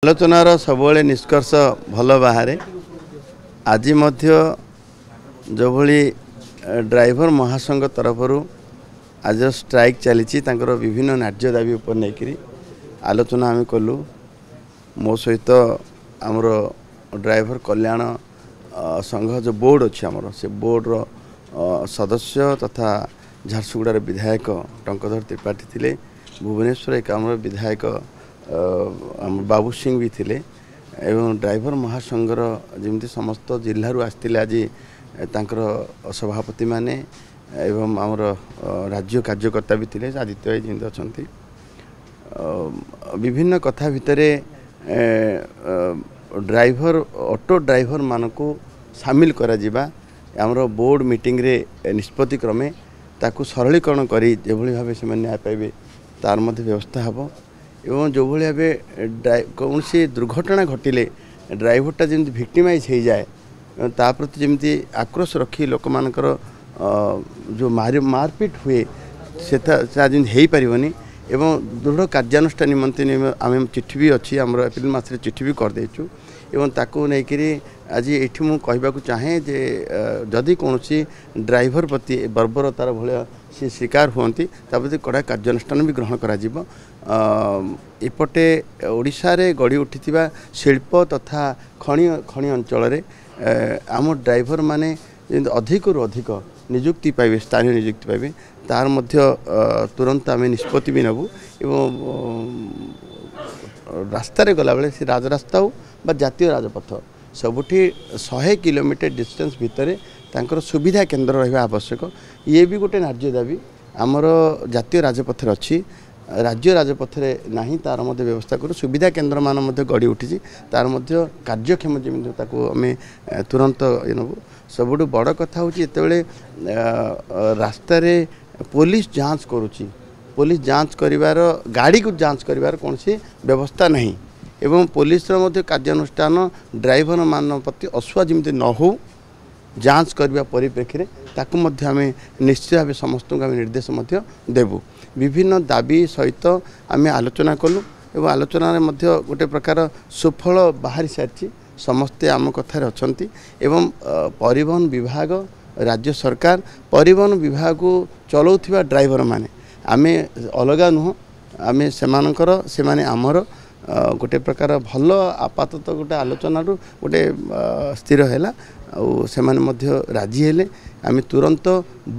आलोचनार सबले निष्कर्ष भल बाहर आज जो भली ड्राइवर महासंघ तरफ आज स्ट्राइक चली विभिन्न न्याज्य दाबी उपर नहीं आलोचना आम कलु मो सहित आमर ड्राइवर कल्याण संघ जो बोर्ड अच्छी आमर से बोर्ड सदस्य तथा झारसुगुड़ार विधायक टंकधर त्रिपाठी थिले भुवनेश्वर एक आमर विधायक बाबू सिंह भी थिले एवं ड्राइवर महासंघर जमी समस्त जिलूर आसते आज तांकर सभापति माने एवं आमर राज्य कार्यकर्ता भी थिले आदित्य भाई जमी अच्छा विभिन्न कथा भितर ड्राइवर ऑटो ड्राइवर मानक सामिल करा जिबा आमर बोर्ड मीटिंग रे निष्पत्ति क्रमे ताकू सरलीकरण करी जेभली भाव से न्याय पाइबे तार मध्य व्यवस्था हबो एवं जो भाई भाव कौन सी दुर्घटना घटिले ड्राइवरटा जमी भिक्टिमाइज हो जाए ता प्रति जमी आक्रोश रखी लोक मानकर जो मारपीट हुए से हो पारनी एवं दृढ़ कार्यानुष्ठान निमंत्रण आम चिठी भी अच्छी आम एप्रिल मास चिठी भी करदेचु एवं ताकू नहीं आज ये कहवा चाहे जे जदि कौन ड्राइवर प्रति बर्बरतार भाया सी शिकार हुंती प्रति कड़ा कार्यानुष्ठान भी ग्रहण करा एपटे ओडिशा रे गड़ी उठिथिबा शिल्प तथा खनि अंचल आम ड्राइवर माने अधिक रु अधिक नियुक्ति पाइबे स्थानीय नियुक्ति पाइबे तार मध्य तुरंत आम निष्पत्ति भी नबू एवं रास्तार गला बेले से राजरास्ता हो बा जातीय राजपथ सबुठी 100 किलोमीटर डिस्टेंस भितर तांकर सुविधा केन्द्र रहा आवश्यक ये भी गोटे न्याज्य दाबी आमर जातीय राजपथ अच्छी राज्य राजपथ नहीं तार मध्य व्यवस्था करूँ सुविधा केन्द्र मान गड़ी उठी तार मध्य कार्यक्षम जमी आम तुरंत ये नबू सबुठ बड़ कथा हूँ जिते रास्तार पुलिस जांच करुच्ची पुलिस जांच करिवार गाड़ी को जांच करिवार कौन सी व्यवस्था नहीं एवं पुलिस कार्यानुष्ठान ड्राइवर मान प्रति अशुआ जमी न हो जांच करने परिप्रेक्षी ताकू आम निश्चित भाव समस्त आम निर्देश देवु विभिन्न दाबी सहित आम आलोचना कलु एवं आलोचन गोटे प्रकार सुफल बाहरी सारी समस्ते आम कथार अच्छा एवं परिवहन विभाग राज्य सरकार परिवहन विभाग को चलाउथिबा ड्राइवर माने आमे अलगा नुह आमे सेमानकर सेमाने आमर गोटे प्रकार भल आपातत गोटे आलोचना गोटे स्थिर है से राजी हेले आम तुरंत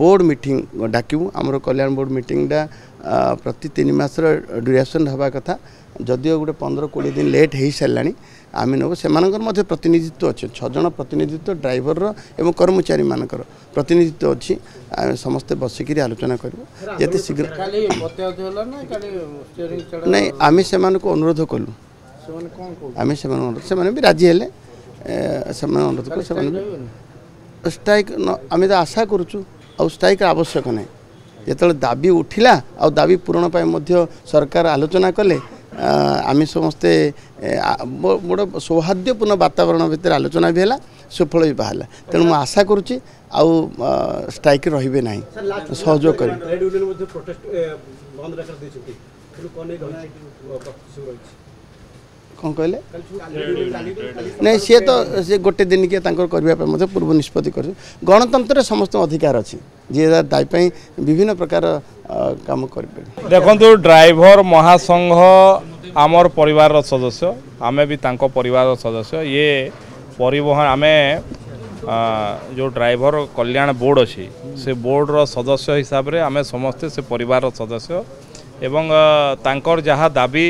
बोर्ड मीटिंग डाकू आमर कल्याण बोर्ड मीटिंग प्रति 3 मासर ड्यूरेशन हवा कथा जदिओ गोटे 15-20 दिन लेट हो सारा आम नब से प्रतिनिधित्व अच्छे 6 जन प्रतिनिधित्व ड्राइवर एवं कर्मचारी मानकर प्रतिनिधित्व अच्छी समस्ते बसिक आलोचना करूँ जिते शीघ्र नहीं आम से अनुरोध कलु आम से भी राजी हेले अनुरोध कलु स्ट्राइक आम तो आशा करुचु आ स्ट्राइक आवश्यक नहीं जो दाबी उठिला आ दाबी पूरण सरकार आलोचना कले आम समस्ते बड़ सौहार्दपूर्ण वातावरण भितर आलोचना भी है सुफल भी बाहर तेणु मुझे आशा करुच्ची स्ट्राइक रे ना सहयोग कर कौन कहले नहीं सी तो सी गोटे दिन के करने पूर्व निष्पत्ति कर गणतंत्र समस्त अधिकार अच्छी जी दाई विभिन्न प्रकार काम कर देखो ड्राइवर महासंघ आमर परिवार सदस्य आमे भी तांको परिवार सदस्य ये परिवहन आमे जो ड्राइवर कल्याण बोर्ड अच्छी से बोर्ड रो सदस्य हिसाब रे आमे समस्ते से परिवार सदस्य एवं तांकर जहाँ दाबी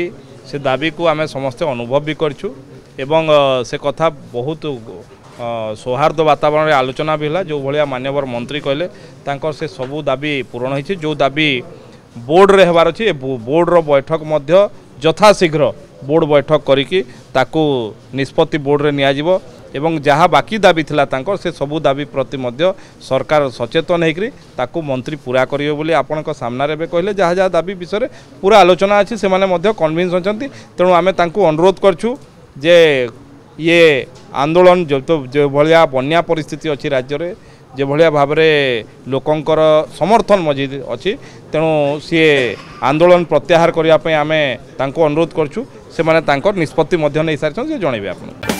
से दाबी को आमे समस्ते अनुभव भी करछु एवं से कथा बहुत सौहार्द वातावरण आलोचना भी है जो भाया माननीय मंत्री कहले तांकर से सबू दाबी पूरण होती जो दाबी बोर्ड रे हेबार अछि बोर्ड रो बैठक मध्य यथाशीघ्र बोर्ड बैठक करिकी ताकू निष्पत्ति बोर्ड रे नियाजिबो एवं जहाँ बाकी दाबी थिला तांकर से सबू दाबी प्रति मध्य सरकार सचेतन होकरी ताकू मंत्री पूरा करियो बोली आपनक सामने रे कहले जहाँ जहाँ दाबी विषय पूरा आलोचना अछि से माने मध्य कन्विन्स होचंती तेणु आमे तांकू अनुरोध करछु जे ये आंदोलन जो भाया बन्या परिस्थिति अच्छी राज्य में जो भाया भाव लोकंकर समर्थन मौजूद अच्छी तेणु सी आंदोलन प्रत्याहार करने आम अनुरोध करछु ସେମାନେ ତାଙ୍କର ନିଷ୍ପତ୍ତି ମଧ୍ୟ ନେଇ ସାରିଛନ୍ତି, ସେ ଜଣେଇବେ ଆପଣଙ୍କୁ।